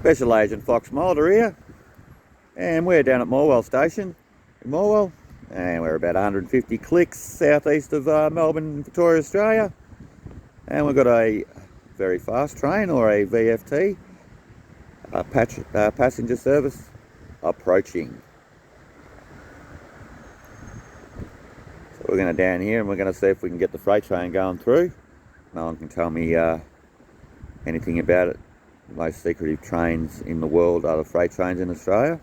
Special Agent Fox Mulder here, and we're down at Morwell station in Morwell, and we're about 150 clicks southeast of Melbourne, Victoria, Australia, and we've got a very fast train, or a VFT, passenger service approaching. So we're going to down here and we're going to see if we can get the freight train going through. No one can tell me anything about it. The most secretive trains in the world are the freight trains in Australia.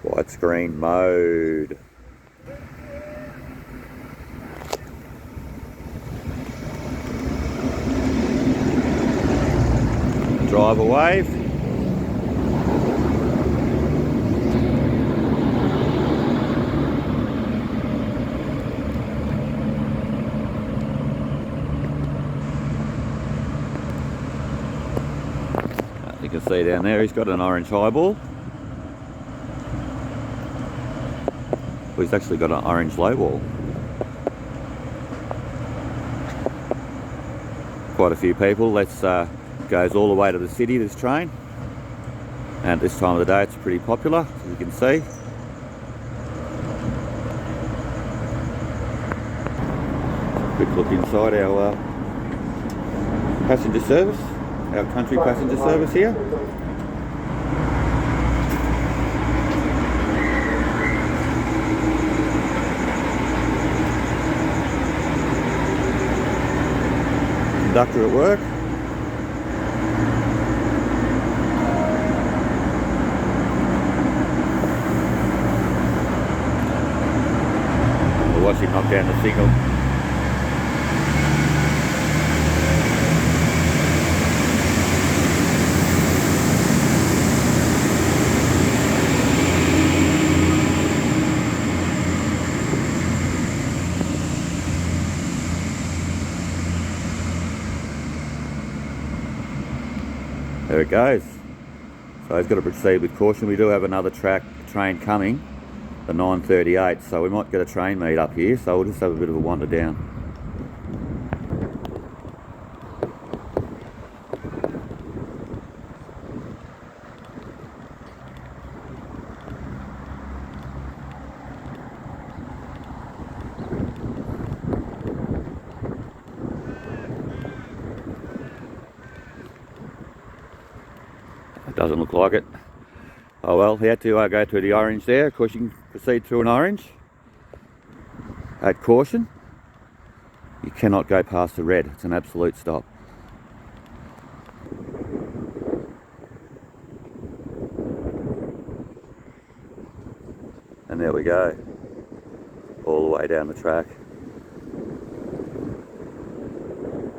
Widescreen mode. Driver wave. You can see down there he's got an orange highball. Well, he's actually got an orange lowball. Quite a few people. Goes all the way to the city, this train, and at this time of the day it's pretty popular, as you can see. Quick look inside our passenger service, our country passenger service here. Conductor at work. Watch him knock down the signal. There it goes. So he's got to proceed with caution. We do have another train coming, the 9:38, so we might get a train meet up here, so we'll just have a bit of a wander down. It doesn't look like it. Oh well, he had to go through the orange there. Of course, you can proceed through an orange. At caution, you cannot go past the red. It's an absolute stop. And there we go, all the way down the track.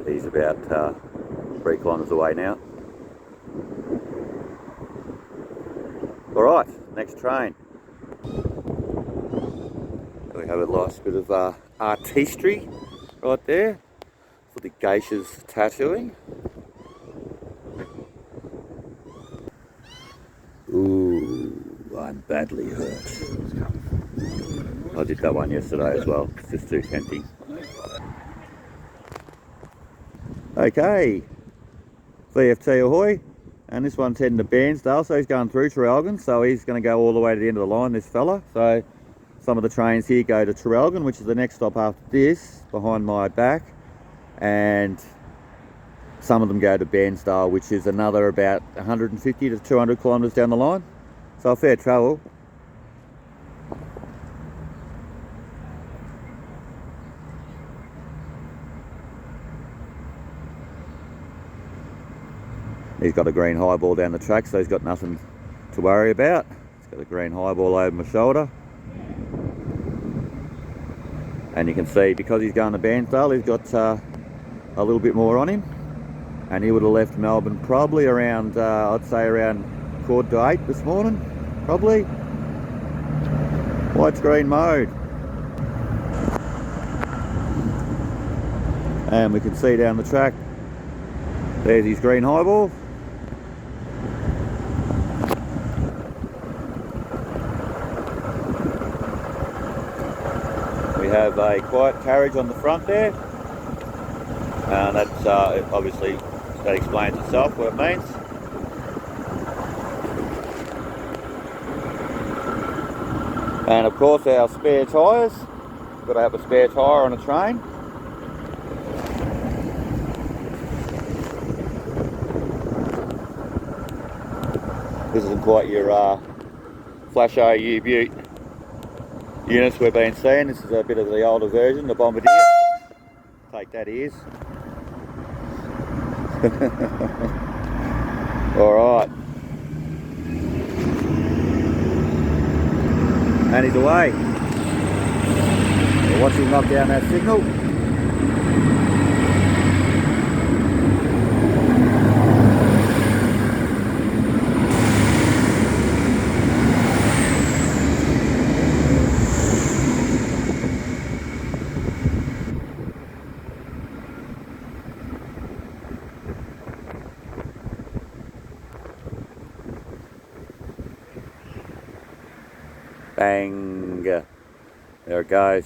He's about 3 kilometres away now. Alright, next train. We have a nice bit of artistry right there for the geishas tattooing. Ooh, I'm badly hurt. I did that one yesterday as well, it's just too tempting. Okay, VFT ahoy. And this one's heading to Bairnsdale, so he's going through Traralgon, so he's going to go all the way to the end of the line, this fella. So some of the trains here go to Traralgon, which is the next stop after this, behind my back. And some of them go to Bairnsdale, which is another about 150 to 200 kilometres down the line. So a fair travel. He's got a green highball down the track, so he's got nothing to worry about. He's got a green highball over my shoulder. And you can see, because he's going to Bairnsdale, he's got a little bit more on him. And he would have left Melbourne probably around, I'd say around 7:45 this morning, probably. Widescreen mode. And we can see down the track, there's his green highball. have a quiet carriage on the front there, and that's obviously, that explains itself what it means. And of course our spare tyres, got to have a spare tyre on a train. This isn't quite your Flash AU Butte units we've been seeing. This is a bit of the older version, the Bombardier. Take that, ears. Alright. And he's away. We'll watch him knock down that signal. Bang! There it goes.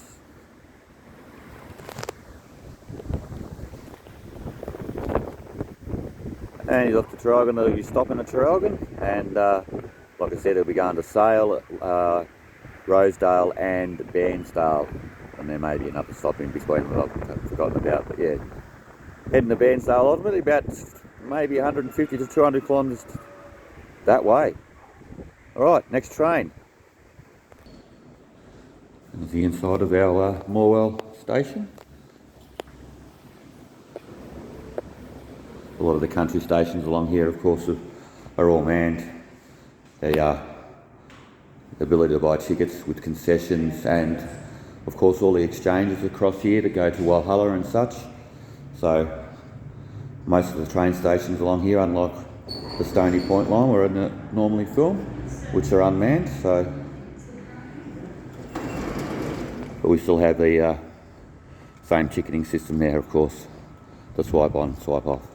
And he's off to Traralgon. He's stopping at Traralgon, and like I said, he'll be going to Sale, Rosedale and Bairnsdale, and there may be another stop in between that I've forgotten about, but yeah, heading to Bairnsdale ultimately, about maybe 150 to 200 kilometres that way. Alright, next train. There's the inside of our Morwell station. A lot of the country stations along here, of course, are all manned. They the ability to buy tickets with concessions, and of course all the exchanges across here to go to Walhalla and such. So most of the train stations along here, unlike the Stony Point line where I normally film, which are unmanned, so but we still have the same ticketing system there, of course, the swipe on, swipe off.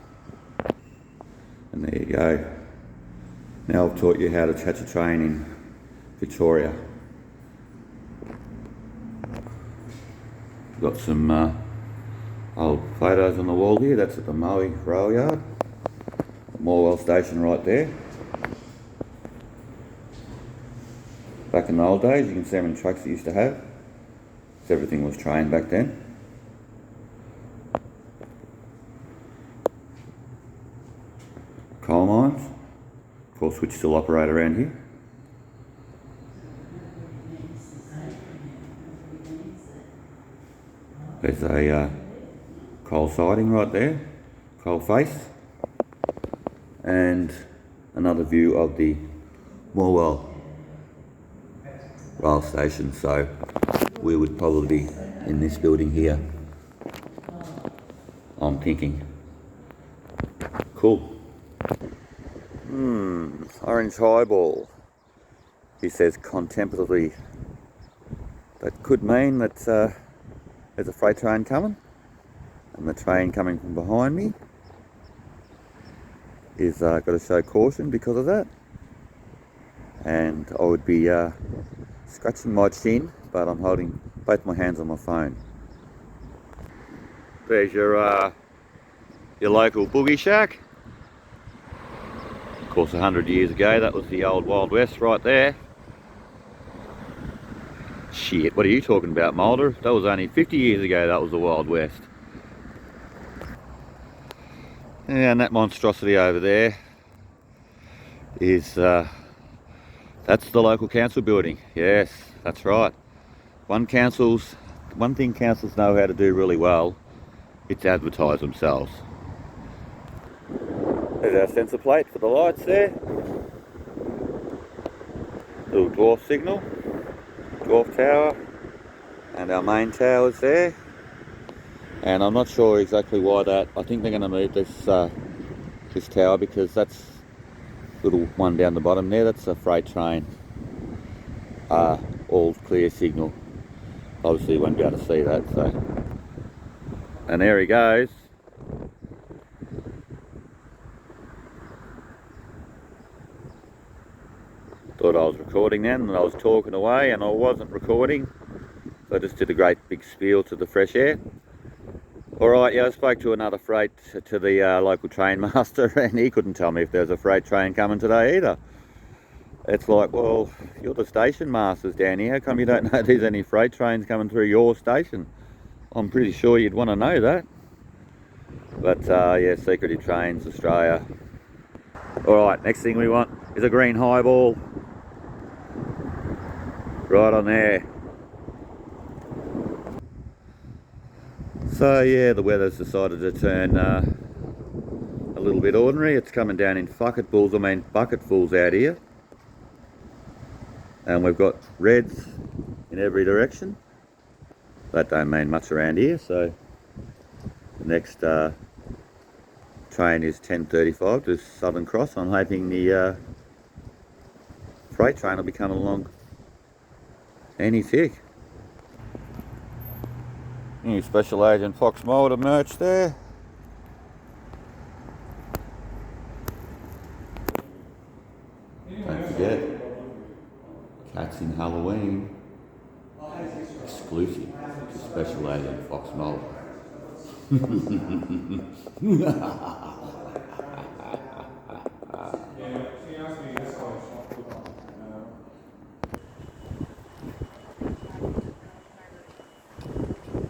And there you go. Now I've taught you how to catch a train in Victoria. Got some old photos on the wall here. That's at the Moe rail yard. Morwell station right there. Back in the old days, you can see how many trucks it used to have. Everything was train back then. Coal mines, of course, which still operate around here. There's a coal siding right there, coal face, and another view of the Morwell rail station. So we would probably be in this building here, I'm thinking. Cool. Orange highball. He says contemplatively. That could mean that there's a freight train coming, and the train coming from behind me is got to show caution because of that. And I would be scratching my chin, but I'm holding both my hands on my phone. There's your local boogie shack. Of course, 100 years ago, that was the old Wild West right there. Shit, what are you talking about, Mulder? That was only 50 years ago, that was the Wild West. And that monstrosity over there is, that's the local council building. Yes, that's right. One thing councils know how to do really well, it's advertise themselves. There's our sensor plate for the lights there. Little dwarf signal, dwarf tower, and our main tower's there. And I'm not sure exactly why that. I think they're going to move this tower because that's little one down the bottom there. That's a freight train. All clear signal. Obviously you won't be able to see that. So, and there he goes. Thought I was recording then, and I was talking away, and I wasn't recording. So I just did a great big spiel to the fresh air. Alright, yeah, I spoke to another freight, to the local train master, and he couldn't tell me if there's a freight train coming today either. It's like, well, you're the station masters down here, how come you don't know there's any freight trains coming through your station? I'm pretty sure you'd want to know that. But yeah, Secretive Trains Australia. Alright, next thing we want is a green highball. Right on there. So yeah, the weather's decided to turn a little bit ordinary. It's coming down in bucketfuls out here. And we've got reds in every direction. That don't mean much around here, so the next train is 10:35 to Southern Cross. I'm hoping the freight train will be coming along any tick. New Special Agent Fox Mulder merch there. Don't forget, Cats in Halloween, exclusive to Special Agent Fox Mulder.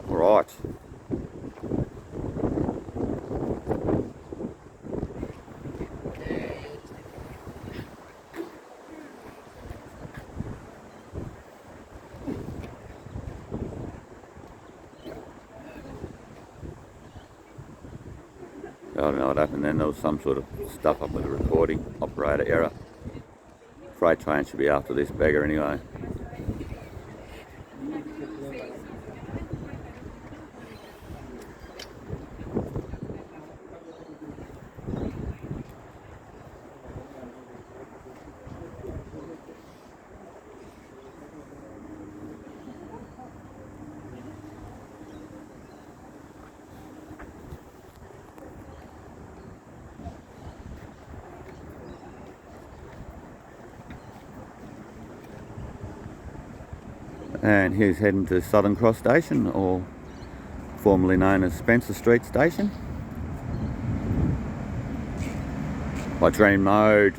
Right. I don't know what happened then. There was some sort of stuff up with the recording, operator error. Freight train should be after this beggar anyway. And he's heading to Southern Cross Station, or formerly known as Spencer Street Station. By train mode.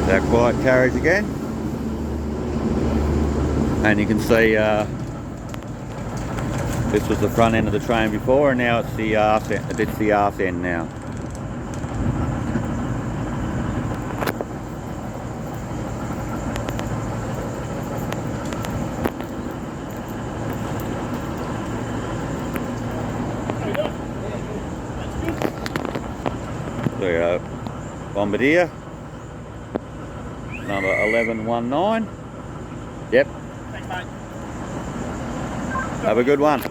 Our quiet carriage again. And you can see this was the front end of the train before, and now it's the arse end. It's the arse end now. So Bombardier, number 1119. Yep. Thanks, mate. Have a good one.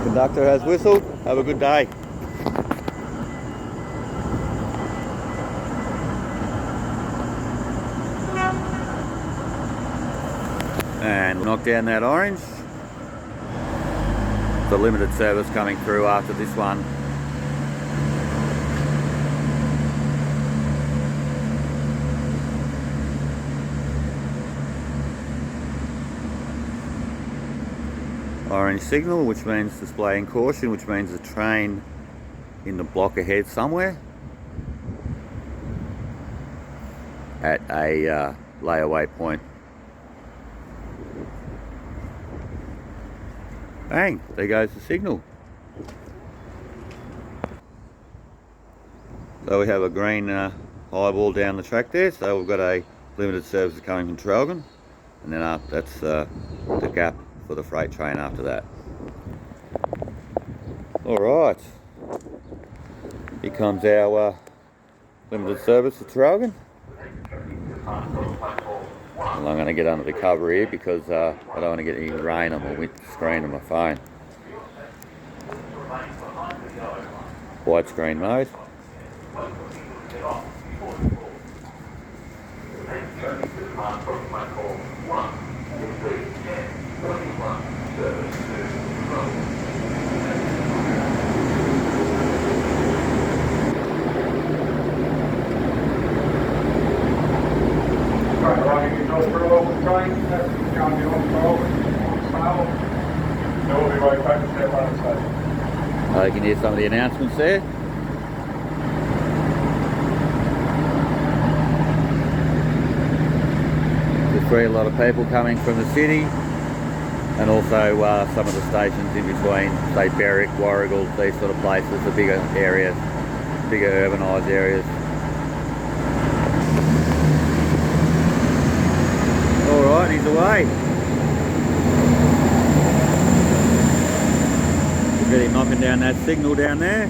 Conductor has whistled. Have a good day. And we'll knock down that orange. The limited service coming through after this one. Orange signal, which means displaying caution, which means a train in the block ahead somewhere at a layaway point. Bang, there goes the signal. So we have a green highball down the track there, so we've got a limited service coming from Traralgon, and then that's the gap for the freight train after that. Alright, here comes our limited service to Traralgon. And I'm going to get under the cover here because I don't want to get any rain on my screen on my phone. Widescreen mode. You can hear some of the announcements there. There's a lot of people coming from the city, and also some of the stations in between, say Berwick, Warragul, these sort of places, the bigger areas, bigger urbanised areas. Alright, he's away. We're really knocking down that signal down there.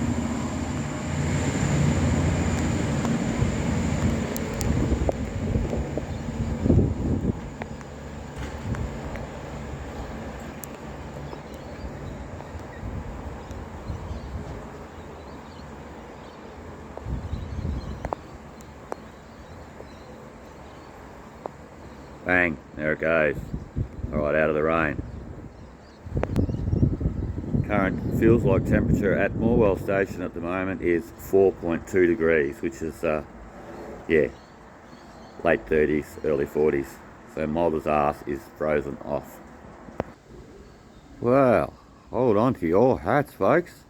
Bang, there it goes. Alright, out of the rain. Current feels like temperature at Morwell station at the moment is 4.2 degrees, which is, yeah, late 30s, early 40s. So Mulder's ass is frozen off. Well, hold on to your hats, folks.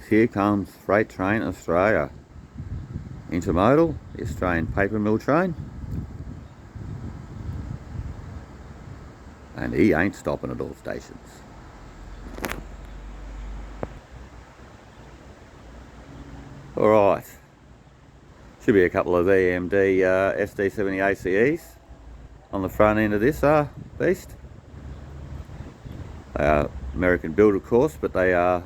Here comes Freight Train Australia. Intermodal, the Australian paper mill train. And he ain't stopping at all stations. Alright, should be a couple of EMD SD70 ACEs on the front end of this beast. They are American built, of course, but they are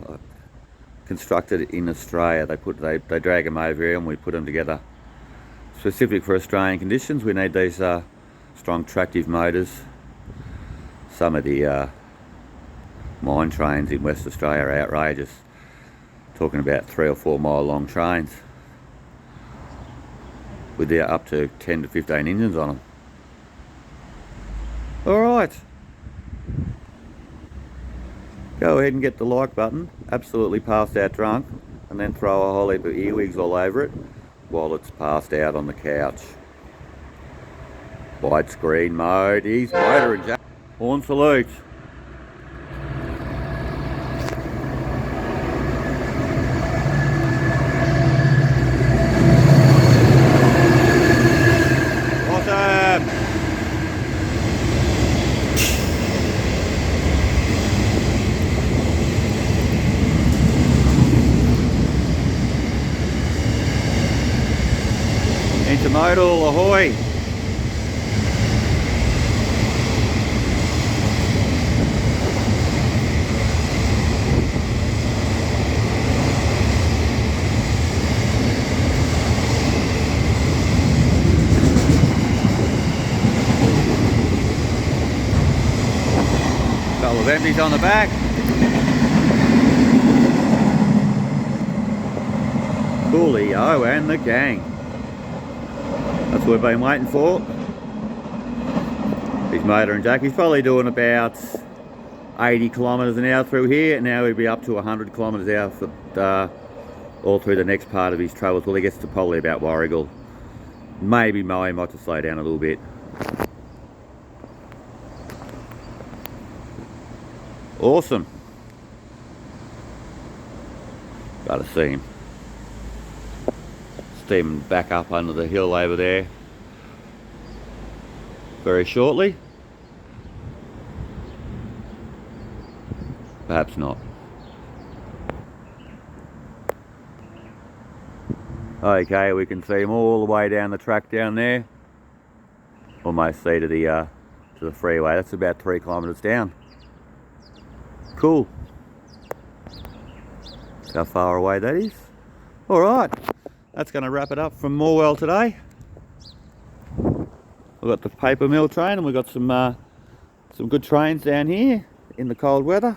constructed in Australia. They drag them over here and we put them together specific for Australian conditions. We need these strong tractive motors. Some of the mine trains in West Australia are outrageous. Talking about 3 or 4 mile long trains with up to 10 to 15 engines on them. Alright, go ahead and get the like button, absolutely passed out drunk, and then throw a whole heap of earwigs all over it while it's passed out on the couch. Widescreen mode, he's motor and jack. Horn salute. Awesome. Intermodal ahoy. Couple of empties on the back. Coolio and the gang. That's what we've been waiting for. His motor and jack. He's probably doing about 80 kilometres an hour through here. Now he'll be up to 100 kilometres an hour for, all through the next part of his travels. Well, he gets to probably about Warragul. Maybe Moe might just slow down a little bit. Awesome. Gotta see him. Steaming back up under the hill over there very shortly. Perhaps not. Okay, we can see him all the way down the track down there. Almost see to the freeway. That's about 3 kilometres down. Cool. That's how far away that is. Alright, that's going to wrap it up from Morwell today. We've got the paper mill train and we've got some good trains down here in the cold weather.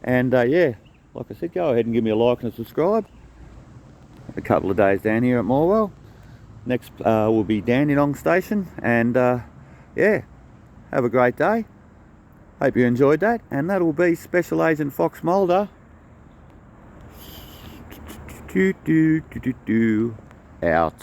And yeah, like I said, go ahead and give me a like and a subscribe. A couple of days down here at Morwell. Next will be Dandenong Station. And yeah, have a great day. Hope you enjoyed that, and that'll be Special Agent Fox Mulder out.